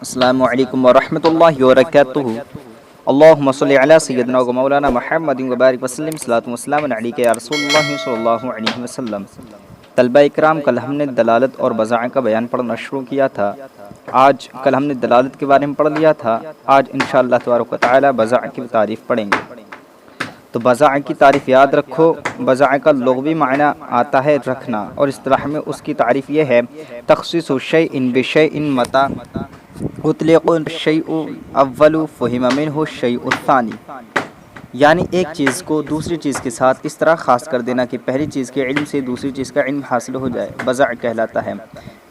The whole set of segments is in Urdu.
السلام علیکم ورحمۃ اللہ وبرکاتہ۔ اللہم صلی علی سیدنا و مولانا محمد وبارک وسلم، صلاۃ و سلام علیک یا رسول اللہ صلی اللہ علیہ وسلم۔ طلبہ اکرام، کل ہم نے دلالت اور بضاع کا بیان پڑھنا شروع کیا تھا۔ کل ہم نے دلالت کے بارے میں پڑھ لیا تھا، آج انشاءاللہ تبارک و تعالی بضاع کی تعریف پڑھیں گے۔ تو بضاع کی تعریف یاد رکھو، بضاع کا لغوی معنی آتا ہے رکھنا، اور اصطلاح میں اس کی تعریف یہ ہے تخصیص شیء بشیء متى اطلق الشیء اول فہم منہ الشیء الثانی، یعنی ایک چیز کو دوسری چیز کے ساتھ اس طرح خاص کر دینا کہ پہلی چیز کے علم سے دوسری چیز کا علم حاصل ہو جائے، بضاع کہلاتا ہے۔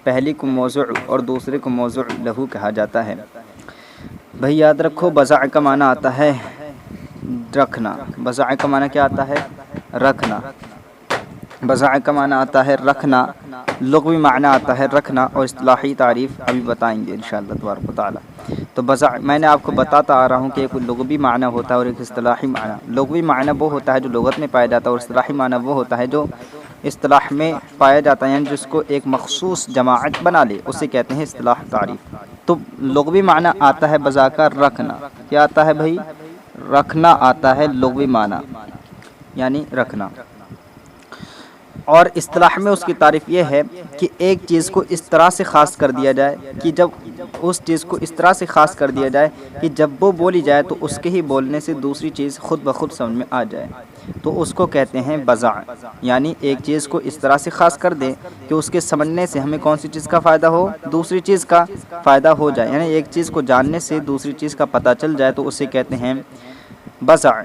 پہلی کو موضوع اور دوسرے کو موضوع لہو کہا جاتا ہے۔ بھائی یاد رکھو، بضاع کا معنی آتا ہے رکھنا۔ بضاع کا معنی کیا آتا ہے؟ رکھنا۔ بضاع کا معنی آتا ہے رکھنا، لغوی معنی آتا ہے رکھنا، اور اصطلاحی تعریف ابھی بتائیں گے انشاءاللہ تبارک و تعالی۔ تو بضاع میں نے آپ کو بتاتا آ رہا ہوں کہ ایک لغوی معنی ہوتا ہے اور ایک اصطلاحی معنی۔ لغوی معنی وہ ہوتا ہے جو لغت میں پایا جاتا ہے، اور اصطلاحی معنی وہ ہوتا ہے جو اصطلاح میں پایا جاتا ہے، یعنی جس کو ایک مخصوص جماعت بنا لے، اسے کہتے ہیں اصطلاح تعریف۔ تو لغوی معنی آتا ہے بضاع کا رکھنا۔ کیا آتا ہے بھائی؟ رکھنا آتا ہے لغوی معنی، یعنی رکھنا۔ اور اصطلاح میں اس کی تعریف یہ ہے کہ ایک چیز کو اس طرح سے خاص کر دیا جائے کہ جب اس چیز کو اس طرح سے خاص کر دیا جائے کہ جب وہ بولی جائے تو اس کے ہی بولنے سے دوسری چیز خود بخود سمجھ میں آ جائے، تو اس کو کہتے ہیں بضاع۔ یعنی ایک چیز کو اس طرح سے خاص کر دے کہ اس کے سمجھنے سے ہمیں کون سی چیز کا فائدہ ہو؟ دوسری چیز کا فائدہ ہو جائے، یعنی ایک چیز کو جاننے سے دوسری چیز کا پتہ چل جائے تو اسے کہتے ہیں بضاع۔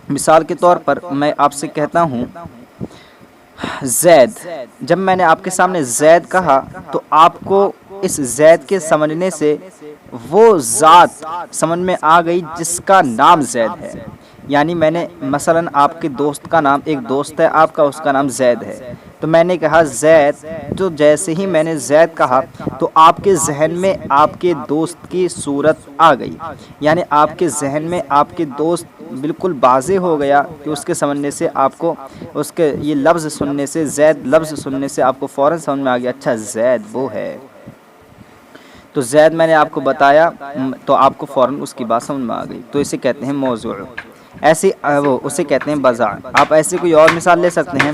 مثال کے طور پر میں آپ سے کہتا ہوں زید، جب میں نے آپ کے سامنے زید کہا تو آپ کو اس زید کے سمجھنے سے وہ ذات سمجھ میں آ گئی جس کا نام زید ہے۔ یعنی میں نے مثلا آپ کے دوست کا نام، ایک دوست ہے آپ کا، اس کا نام زید ہے، تو میں نے کہا زید، تو جیسے ہی میں نے زید کہا تو آپ کے ذہن میں آپ کے دوست کی صورت آ گئی، یعنی آپ کے ذہن میں آپ کے دوست بالکل واضح ہو گیا کہ اس کے سمجھنے سے آپ کو اس کے یہ لفظ سننے سے، زید لفظ سننے سے آپ کو فوراً سمجھ میں آ گیا اچھا زید وہ ہے۔ تو زید میں نے آپ کو بتایا تو آپ کو فوراً اس کی بات سمجھ میں آ گئی، تو اسے کہتے ہیں موضوع، ایسے اسے کہتے ہیں بضاع۔ آپ ایسے کوئی اور مثال لے سکتے ہیں،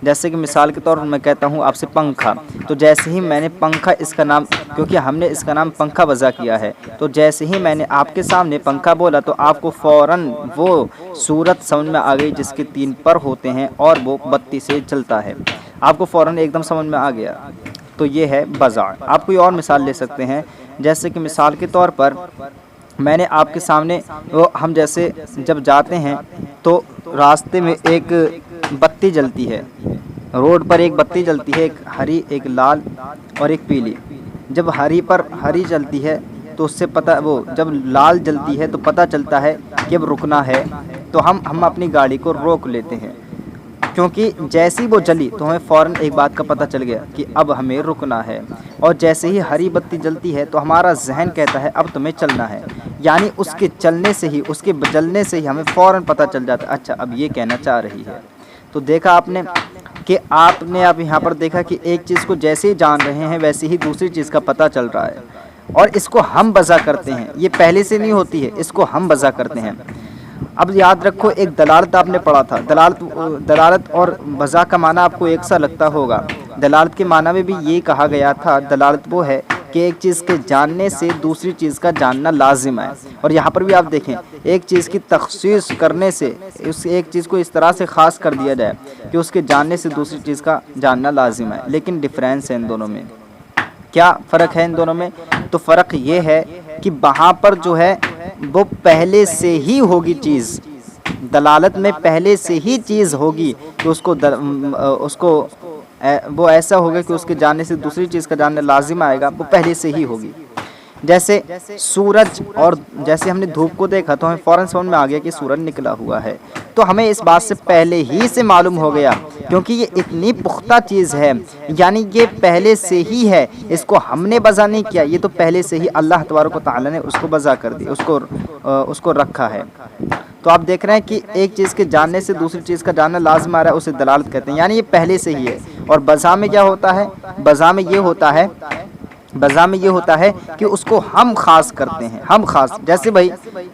جیسے کہ مثال کے طور پر میں کہتا ہوں آپ سے پنکھا، تو جیسے ہی میں نے پنکھا اس کا نام، کیونکہ ہم نے اس کا نام پنکھا وضع کیا ہے، تو جیسے ہی میں نے آپ کے سامنے پنکھا بولا تو آپ کو فوراً وہ صورت سمجھ میں آ گئی جس کے 3 پر ہوتے ہیں اور وہ بتی سے چلتا ہے، آپ کو فوراً ایک دم سمجھ میں آ گیا، تو یہ ہے بضاع۔ آپ کوئی اور مثال لے سکتے ہیں، جیسے کہ مثال کے طور پر میں نے آپ کے سامنے ہم جیسے جب جاتے ہیں تو راستے میں ایک بتی جلتی ہے، روڈ پر ایک بتی جلتی ہے، ایک ہری، ایک لال اور ایک پیلی۔ جب ہری جلتی ہے تو اس سے پتہ، وہ جب لال جلتی ہے تو پتہ چلتا ہے کہ اب رکنا ہے، تو ہم اپنی گاڑی کو روک لیتے ہیں، کیونکہ جیسی وہ جلی تو ہمیں فوراً ایک بات کا پتہ چل گیا کہ اب ہمیں رکنا ہے، اور جیسے ہی ہری بتی جلتی ہے تو ہمارا ذہن کہتا ہے اب تمہیں چلنا ہے، یعنی اس کے چلنے سے ہی، اس کے جلنے سے ہی ہمیں فوراً پتہ چل جاتا ہے اچھا اب یہ کہنا چاہ رہی ہے۔ تو دیکھا آپ نے کہ آپ نے اب یہاں پر دیکھا کہ ایک چیز کو جیسے ہی جان رہے ہیں ویسے ہی دوسری چیز کا پتہ چل رہا ہے، اور اس کو ہم بضاع کرتے ہیں، یہ پہلے سے نہیں ہوتی ہے، اس کو ہم بضاع کرتے ہیں۔ اب یاد رکھو، ایک دلالت آپ نے پڑھا تھا، دلالت اور بضاع کا معنی آپ کو ایک سا لگتا ہوگا۔ دلالت کے معنی میں بھی یہ کہا گیا تھا، دلالت وہ ہے کہ ایک چیز کے جاننے سے دوسری چیز کا جاننا لازم ہے، اور یہاں پر بھی آپ دیکھیں ایک چیز کی تخصیص کرنے سے اس ایک چیز کو اس طرح سے خاص کر دیا جائے کہ اس کے جاننے سے دوسری چیز کا جاننا لازم ہے، لیکن ڈفرینس ہے ان دونوں میں۔ کیا فرق ہے ان دونوں میں؟ تو فرق یہ ہے کہ وہاں پر جو ہے وہ پہلے سے ہی ہوگی چیز، دلالت میں پہلے سے ہی چیز ہوگی کہ اس کو وہ ایسا ہوگا کہ اس کے جاننے سے دوسری چیز کا جاننا لازم آئے گا، وہ پہلے سے ہی ہوگی۔ جیسے سورج، اور جیسے ہم نے دھوپ کو دیکھا تو ہمیں فوراً سمجھ میں آ گیا کہ سورج نکلا ہوا ہے، تو ہمیں اس بات سے پہلے ہی سے معلوم ہو گیا، کیونکہ یہ اتنی پختہ چیز ہے، یعنی یہ پہلے سے ہی ہے، اس کو ہم نے بضاع نہیں کیا، یہ تو پہلے سے ہی اللہ تبارک و تعالی نے اس کو بضاع کر دی، اس کو رکھا ہے۔ تو آپ دیکھ رہے ہیں کہ ایک چیز کے جاننے سے دوسری چیز کا جاننا لازم آ رہا ہے، اسے دلالت کہتے ہیں، یعنی یہ پہلے سے ہی ہے۔ اور بضاع میں کیا ہوتا ہے؟ بضاع میں یہ ہوتا ہے بذا میں یہ ہوتا ہے کہ اس کو ہم خاص کرتے ہیں، ہم خاص. جیسے بھائی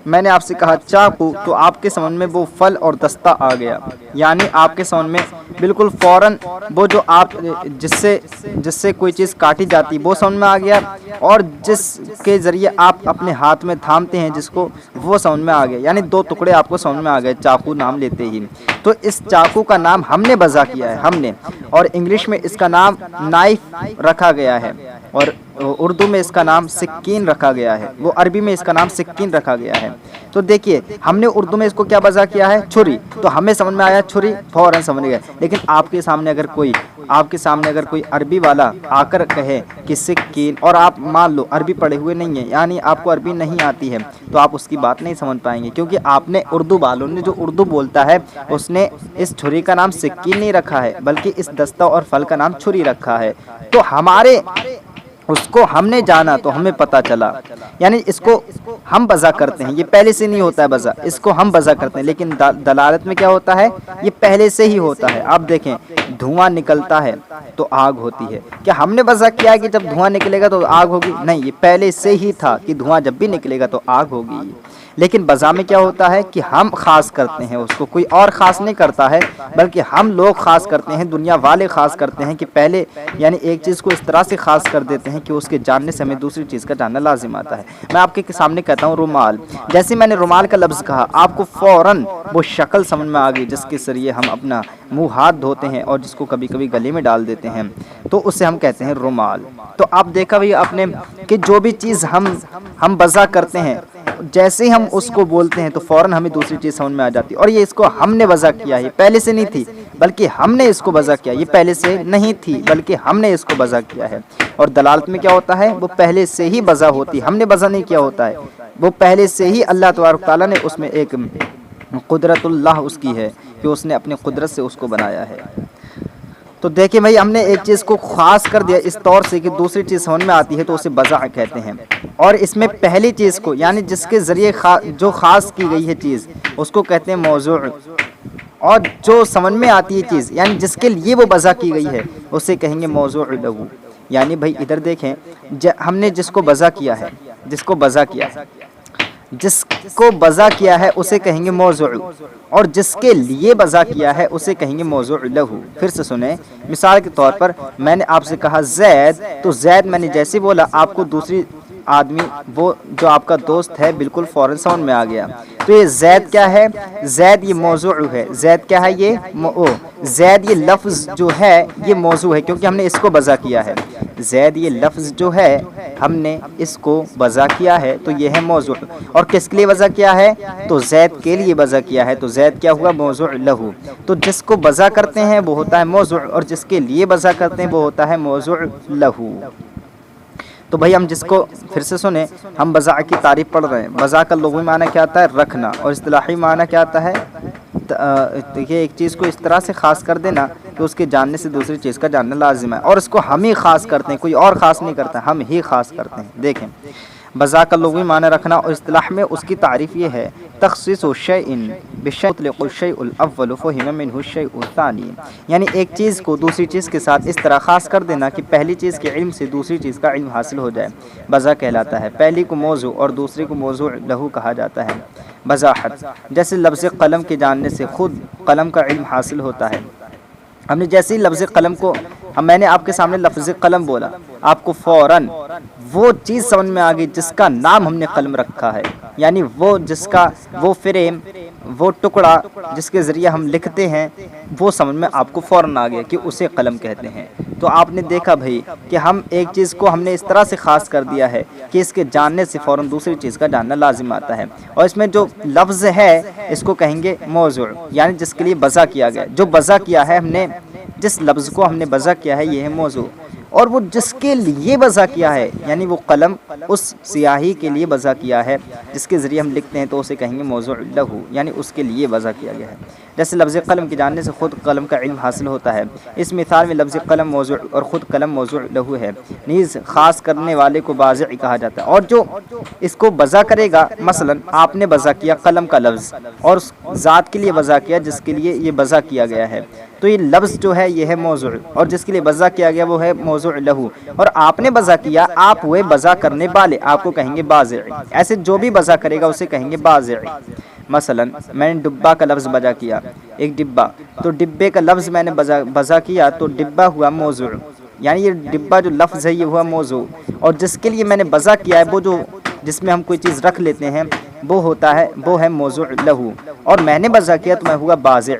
میں نے آپ سے کہا چاقو، تو آپ کے سمجھ میں وہ پھل اور دستہ آ گیا، یعنی آپ کے سمجھ میں بالکل فوراً وہ جو آپ جس سے کوئی چیز کاٹی جاتی وہ سمجھ میں آ گیا، اور جس کے ذریعے آپ اپنے ہاتھ میں تھامتے ہیں جس کو، وہ سمجھ میں آ گیا. یعنی دو ٹکڑے آپ کو سمجھ میں آ گئے چاقو نام لیتے ہی. تو اس چاقو کا نام ہم نے وضع کیا ہے، ہم نے، اور انگلش میں اس کا نام نائف رکھا گیا ہے، اور اردو میں اس کا نام سکین رکھا گیا ہے، وہ عربی میں اس کا نام سکین رکھا گیا ہے. تو دیکھیے ہم نے اردو میں اس کو کیا وضع کیا ہے؟ چھری. تو ہمیں سمجھ میں آیا چھری، فوراً سمجھ گئے. لیکن آپ کے سامنے اگر کوئی عربی والا آ کر کہے کہ سکین، اور آپ مان لو عربی پڑھے ہوئے نہیں ہیں، یعنی آپ کو عربی نہیں آتی ہے، تو آپ اس کی بات نہیں سمجھ پائیں گے، کیونکہ آپ نے اردو والوں نے جو اردو بولتا ہے اس نے اس چھری کا نام سکین نہیں رکھا ہے، بلکہ اس دستہ اور پھل کا نام چھری رکھا ہے. تو اس کو ہم نے جانا تو ہمیں پتا چلا، یعنی اس کو ہم وضع کرتے ہیں، یہ پہلے سے نہیں ہوتا ہے وضع، اس کو ہم وضع کرتے ہیں. لیکن دلالت میں کیا ہوتا ہے؟ یہ پہلے سے ہی ہوتا ہے. آپ دیکھیں دھواں نکلتا ہے تو آگ ہوتی ہے، کیا ہم نے وضع کیا ہے کہ جب دھواں نکلے گا تو آگ ہوگی؟ نہیں، یہ پہلے سے ہی تھا کہ دھواں جب بھی نکلے گا تو آگ ہوگی. لیکن وضع میں کیا ہوتا ہے کہ ہم خاص کرتے ہیں اس کو، کوئی اور خاص نہیں کرتا ہے، بلکہ ہم لوگ خاص کرتے ہیں، دنیا والے خاص کرتے ہیں کہ پہلے، یعنی ایک چیز کو اس طرح سے خاص کر دیتے ہیں کہ اس کے جاننے سے ہمیں دوسری چیز کا جاننا لازم آتا ہے. میں آپ کے سامنے کہتا ہوں رومال. جیسے میں نے رومال کا لفظ کہا، آپ کو فوراً وہ شکل سمجھ میں آ گئی جس کے ذریعے ہم اپنا منہ ہاتھ دھوتے ہیں اور جس کو کبھی کبھی گلے میں ڈال دیتے ہیں، تو اسے ہم کہتے ہیں رومال. تو آپ دیکھا بھائی آپ نے کہ جو بھی چیز ہم وضع کرتے ہیں، جیسے ہی ہم اس کو بولتے ہیں تو فوراً ہمیں دوسری چیز سمجھ میں آ جاتی ہے. اور یہ اس کو ہم نے وضع کیا ہے، یہ پہلے سے نہیں تھی بلکہ ہم نے اس کو وضع کیا، یہ پہلے سے نہیں تھی بلکہ ہم نے اس کو وضع کیا ہے. اور دلالت میں کیا ہوتا ہے؟ وہ پہلے سے ہی وضع ہوتی، ہم نے وضع نہیں کیا ہوتا ہے، وہ پہلے سے ہی اللہ تبارک تعالیٰ نے اس میں ایک قدرت اللہ اس کی ہے کہ اس نے اپنی قدرت سے اس کو بنایا ہے. تو دیکھیں بھائی ہم نے ایک چیز کو خاص کر دیا اس طور سے کہ دوسری چیز سمجھ میں آتی ہے تو اسے وضع کہتے ہیں. اور اس میں پہلی چیز کو، یعنی جس کے ذریعے جو خاص کی گئی ہے چیز، اس کو کہتے ہیں موضوع. اور جو سمجھ میں آتی ہے چیز، یعنی جس کے لیے وہ وضع کی گئی ہے، اسے کہیں گے موضوع لہو. یعنی بھائی ادھر دیکھیں، ہم نے جس کو وضع کیا ہے، جس کو وضع کیا ہے اسے کہیں گے موضوع، اور جس کے لیے وضع کیا ہے اسے کہیں گے موضوع لہو. پھر سے سنیں، مثال کے طور پر میں نے آپ سے کہا زید، تو زید میں نے جیسے بولا آپ کو دوسری آدمی، وہ جو آپ کا دوست ہے، بالکل فوراً سمجھ میں آ گیا. تو یہ زید کیا ہے؟ زید یہ موضوع ہے. زید کیا ہے؟ زید یہ لفظ جو ہے یہ موضوع ہے، کیونکہ ہم نے اس کو وضع کیا ہے. زید یہ لفظ جو ہے ہم نے اس کو وضع کیا ہے تو یہ ہے موضوع. اور کس کے لیے وضع کیا ہے؟ تو زید کے لیے وضع کیا ہے، تو زید کیا ہوا؟ موضوع لہو. تو جس کو وضع کرتے ہیں وہ ہوتا ہے موضوع، اور جس کے لیے وضع کرتے ہیں وہ ہوتا ہے موضوع لہو. تو بھائی ہم جس کو پھر سے سنیں، ہم وضع کی تعریف پڑھ رہے ہیں. وضع کا لغوی معنی کیا آتا ہے؟ رکھنا. اور اصطلاحی معنی کیا آتا ہے؟ دیکھیے ایک چیز کو اس طرح سے خاص کر دینا کہ اس کے جاننے سے دوسری چیز کا جاننا لازم ہے، اور اس کو ہم ہی خاص کرتے ہیں، کوئی اور خاص نہیں کرتا، ہم ہی خاص کرتے ہیں. دیکھیں وضع کا لغوی معنی رکھنا، اور اصطلاح میں اس کی تعریف یہ ہے: تخصیص شیء بشیء یطلق الشیء الاول فهم منه الشیء الثانی. یعنی ایک چیز کو دوسری چیز کے ساتھ اس طرح خاص کر دینا کہ پہلی چیز کے علم سے دوسری چیز کا علم حاصل ہو جائے، وضع کہلاتا ہے. پہلی کو موضوع اور دوسری کو موضوع لہو کہا جاتا ہے. وضاحت: جیسے لفظ قلم کے جاننے سے خود قلم کا علم حاصل ہوتا ہے. ہم نے جیسے ہی لفظ قلم کو، میں نے آپ کے سامنے لفظ قلم بولا، آپ کو فوراً وہ چیز سمجھ میں آ گئی جس کا نام ہم نے قلم رکھا ہے، یعنی وہ فریم، وہ ٹکڑا جس کے ذریعے ہم لکھتے ہیں، وہ سمجھ میں آپ کو فوراً آ گیا کہ اسے قلم کہتے ہیں. تو آپ نے دیکھا بھائی کہ ہم ایک چیز کو ہم نے اس طرح سے خاص کر دیا ہے کہ اس کے جاننے سے فوراً دوسری چیز کا جاننا لازم آتا ہے. اور اس میں جو لفظ ہے اس کو کہیں گے موضوع، یعنی جس کے لیے وضع کیا گیا، جو وضع کیا ہے ہم نے، جس لفظ کو ہم نے وضع کیا ہے یہ ہے موضوع. اور وہ جس کے لیے وضع کیا ہے، یعنی وہ قلم اس سیاہی کے لیے وضع کیا ہے جس کے ذریعے ہم لکھتے ہیں، تو اسے کہیں گے موضوع لہو، یعنی اس کے لیے وضع کیا گیا ہے. جیسے لفظ قلم کے جاننے سے خود قلم کا علم حاصل ہوتا ہے. اس مثال میں لفظ قلم موضوع اور خود قلم موضوع لہو ہے. نیز خاص کرنے والے کو واضع کہا جاتا ہے. اور جو اس کو وضع کرے گا، مثلا آپ نے وضع کیا قلم کا لفظ اور اس ذات کے لیے وضع کیا جس کے لیے یہ وضع کیا گیا ہے، تو یہ لفظ جو ہے یہ ہے موضوع، اور جس کے لیے بذا کیا گیا وہ ہے موضوع لہو، اور آپ نے بذا کیا، آپ ہوئے بذا کرنے والے، آپ کو کہیں گے باذع۔ ایسے جو بھی بذا کرے گا اسے کہیں گے باذع۔ مثلا میں نے ڈبہ کا لفظ بذا کیا، ایک ڈبہ، تو ڈبے کا لفظ میں نے بذا کیا تو ڈبہ ہوا موضوع، یعنی یہ ڈبہ جو لفظ ہے یہ ہوا موضوع، اور جس کے لیے میں نے بذا کیا ہے وہ جو جس میں ہم کوئی چیز رکھ لیتے ہیں وہ ہوتا ہے، وہ ہے موضوع لہو، اور میں نے بذا کیا تو میں ہوا باذع۔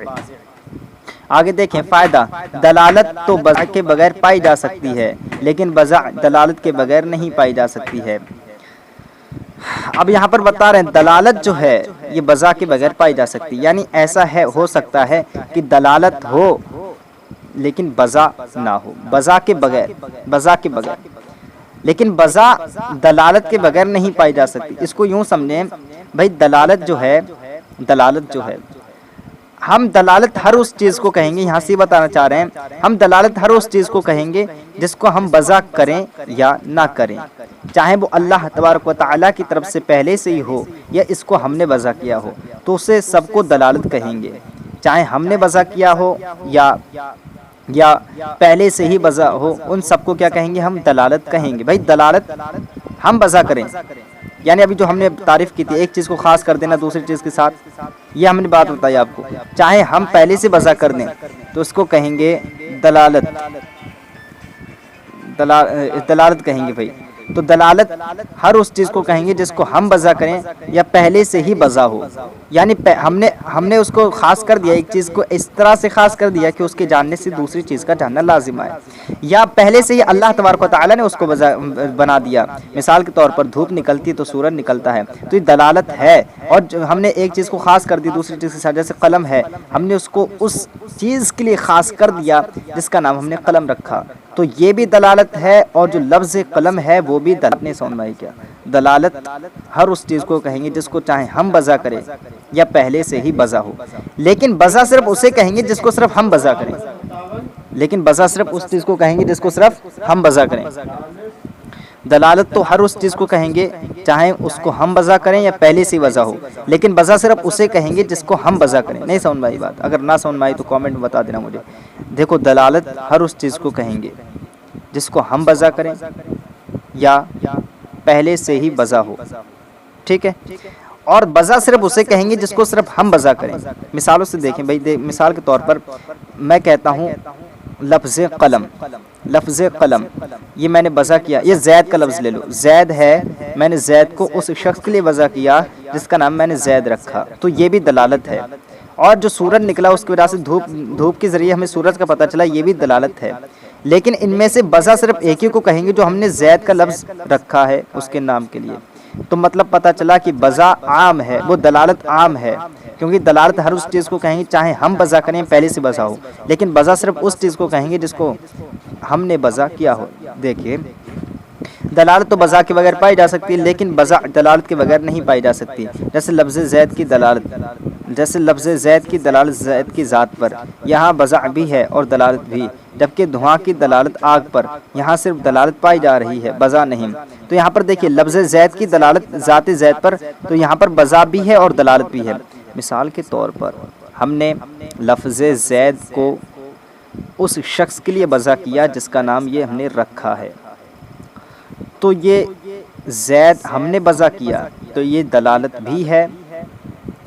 آگے دیکھیں فائدہ، دلالت تو بذا کے بغیر پائی جا سکتی ہے لیکن بذا دلالت کے بغیر نہیں پائی جا سکتی ہے۔ اب یہاں پر بتا رہے ہیں دلالت جو ہے یہ بذا کے بغیر پائی جا سکتی، یعنی ایسا ہے ہو سکتا ہے کہ دلالت ہو لیکن بذا نہ ہو، بذا کے بغیر، لیکن بذا دلالت کے بغیر نہیں پائی جا سکتی۔ اس کو یوں سمجھیں بھائی، دلالت جو ہے ہم دلالت ہر اس چیز کو کہیں گے، یہاں سے بتانا چاہ رہے ہیں ہم دلالت ہر اس چیز کو کہیں گے جس کو ہم بذا کریں یا نہ کریں، چاہے وہ اللہ تبارک و تعالیٰ کی طرف سے پہلے سے ہی ہو یا اس کو ہم نے بذا کیا ہو، تو اسے سب کو دلالت کہیں گے، چاہے ہم نے بذا کیا ہو یا پہلے سے ہی بذا ہو، ان سب کو کیا کہیں گے؟ ہم دلالت کہیں گے۔ بھائی دلالت ہم بذا کریں، یعنی ابھی جو ہم نے تعریف کی تھی ایک چیز کو خاص کر دینا دوسری چیز کے ساتھ، یہ ہم نے بات بتائی آپ کو، چاہے ہم پہلے سے بذا کر دیں تو اس کو کہیں گے دلالت کہیں گے۔ بھائی تو دلالت ہر اس چیز کو کہیں گے جس کو ہم بذا کریں یا پہلے سے ہی بذا ہو، یعنی ہم نے اس کو خاص کر دیا، ایک چیز کو اس طرح سے خاص کر دیا کہ اس کے جاننے سے دوسری چیز کا جاننا لازم ہے، یا پہلے سے ہی اللہ تبارک و تعالیٰ نے اس کو بنا دیا۔ مثال کے طور پر دھوپ نکلتی تو سورج نکلتا ہے، تو یہ دلالت ہے، اور ہم نے ایک چیز کو خاص کر دی دوسری چیز کے ساتھ، جیسے قلم ہے، ہم نے اس کو اس چیز کے لیے خاص کر دیا جس کا نام ہم نے قلم رکھا، تو یہ بھی دلالت ہے، اور جو لفظ قلم ہے وہ بھی دلالت نے سمجھائی کیا، دلالت ہر اس چیز کو کہیں گے جس کو چاہے ہم بذا کریں یا پہلے سے ہی بذا ہو، لیکن بذا صرف اسے کہیں گے جس کو صرف ہم بذا کریں، لیکن بذا صرف اس چیز کو کہیں گے جس کو صرف ہم بذا کریں۔ دلالت تو ہر اس چیز کو کہیں گے چاہے اس کو ہم بذا کریں یا پہلے سے بذا ہو، لیکن بذا صرف اسے کہیں گے جس کو ہم بذا کریں۔ نہیں سمجھ میں آئی بات؟ اگر نہ سمجھ میں آئی تو کامنٹ میں بتا دینا مجھے۔ دیکھو دلالت ہر اس چیز کو کہیں گے جس کو ہم بذا کریں یا پہلے سے ہی بذا ہو، ٹھیک ہے، اور بذا صرف اسے کہیں گے جس کو صرف ہم بذا کریں۔ مثالوں سے دیکھیں بھائی، مثال کے طور پر میں کہتا ہوں لفظ قلم، یہ میں نے بذا کیا، یہ زید کا لفظ لے لو، زید ہے، میں نے زید کو اس شخص کے لیے بذا کیا جس کا نام میں نے زید رکھا، تو یہ بھی دلالت ہے۔ اور جو سورج نکلا اس کی وجہ سے دھوپ کے ذریعے ہمیں سورج کا پتہ چلا، یہ بھی دلالت ہے، لیکن ان میں سے بذا صرف ایک ہی کو کہیں گے جو ہم نے زید کا لفظ رکھا ہے اس کے نام کے لیے، تو مطلب پتہ چلا کہ بذا عام ہے، وہ دلالت عام ہے، کیونکہ دلالت ہر اس چیز کو کہیں گے چاہے ہم بذا کریں پہلے سے بذا ہو، لیکن بذا صرف اس چیز کو کہیں گے جس کو ہم نے بذا کیا ہو۔ دیکھیے دلالت تو بذا کے بغیر پائی جا سکتی ہے لیکن بذا دلالت کے بغیر نہیں پائی جا سکتی، جیسے لفظ زید کی دلالت زید کی ذات پر، یہاں بذا بھی ہے اور دلالت بھی، جبکہ دھواں کی دلالت آگ پر، یہاں صرف دلالت پائی جا رہی ہے بذا نہیں۔ تو یہاں پر دیکھیے لفظ زید کی دلالت ذات زید پر، تو یہاں پر بذا بھی ہے اور دلالت بھی ہے۔ مثال کے طور پر ہم نے لفظ زید کو اس شخص کے لیے بذا کیا جس کا نام یہ ہم نے رکھا ہے، تو یہ زید ہم نے بذا کیا تو یہ دلالت بھی ہے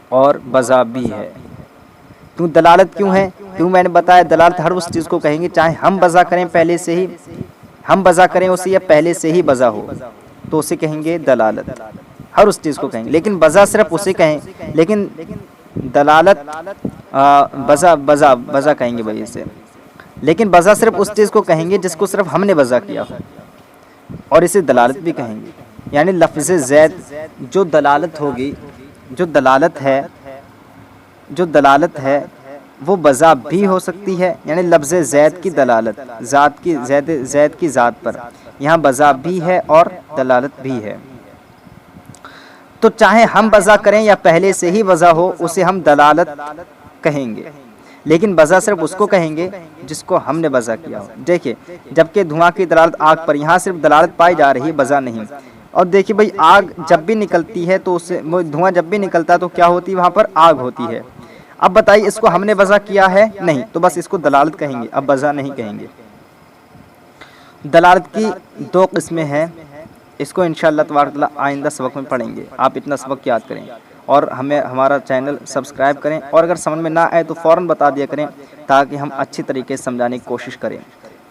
اور بذا بھی ہے۔ کیوں دلالت کیوں ہے؟ کیوں میں نے بتایا دلالت ہر اس چیز کو کہیں گے چاہے ہم بذا کریں پہلے سے ہی ہم بذا کریں اسے یا پہلے سے ہی بذا ہو، تو اسے کہیں گے دلالت، ہر اس چیز کو کہیں گے، لیکن بذا صرف اسے کہیں، لیکن دلالت بذا کہیں گے بھائی اسے، لیکن بذا صرف اس چیز کو کہیں گے جس کو صرف ہم نے بذا کیا ہو، اور اسے دلالت بھی کہیں گے۔ یعنی لفظ زید جو دلالت ہوگی، جو دلالت ہے وہ بذا بھی ہو سکتی ہے، یعنی لفظ زید کی دلالت زید کی ذات پر، یہاں بذا بھی ہے اور دلالت بھی ہے، تو چاہے ہم بذا کریں یا پہلے سے ہی بذا ہو اسے ہم دلالت کہیں گے، لیکن بذا صرف اس کو کہیں گے جس کو ہم نے بذا کیا ہو۔ دیکھیں جبکہ دھواں کی دلالت آگ پر، یہاں صرف دلالت پائی جا رہی ہے بذا نہیں۔ اور دیکھیے بھائی آگ جب بھی نکلتی ہے تو دھواں جب بھی نکلتا ہے تو کیا ہوتی ہے؟ وہاں پر آگ ہوتی ہے۔ اب بتائیے اس کو ہم نے وضع کیا ہے؟ نہیں، تو بس اس کو دلالت کہیں گے، اب وضع نہیں کہیں گے۔ دلالت کی دو قسمیں ہیں، اس کو انشاءاللہ تبارک تعالیٰ آئندہ سبق میں پڑھیں گے۔ آپ اتنا سبق یاد کریں اور ہمارا چینل سبسکرائب کریں، اور اگر سمجھ میں نہ آئے تو فوراً بتا دیا کریں تاکہ ہم اچھی طریقے سے سمجھانے کی کوشش کریں،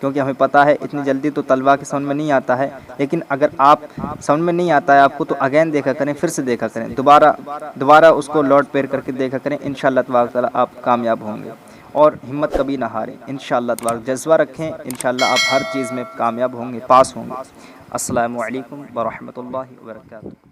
کیونکہ ہمیں پتہ ہے اتنی جلدی تو طلبہ کی سمجھ میں نہیں آتا ہے، لیکن اگر آپ سمجھ میں نہیں آتا ہے آپ کو تو اگین دیکھا کریں، پھر سے دیکھا کریں، دوبارہ اس کو لوڈ پیر کر کے دیکھا کریں، انشاءاللہ تبارک تعالیٰ آپ کامیاب ہوں گے۔ اور ہمت کبھی نہ ہاریں انشاءاللہ تبارک، جذبہ رکھیں، انشاءاللہ آپ ہر چیز میں کامیاب ہوں گے، پاس ہوں گے۔ السلام علیکم ورحمۃ اللہ وبرکاتہ۔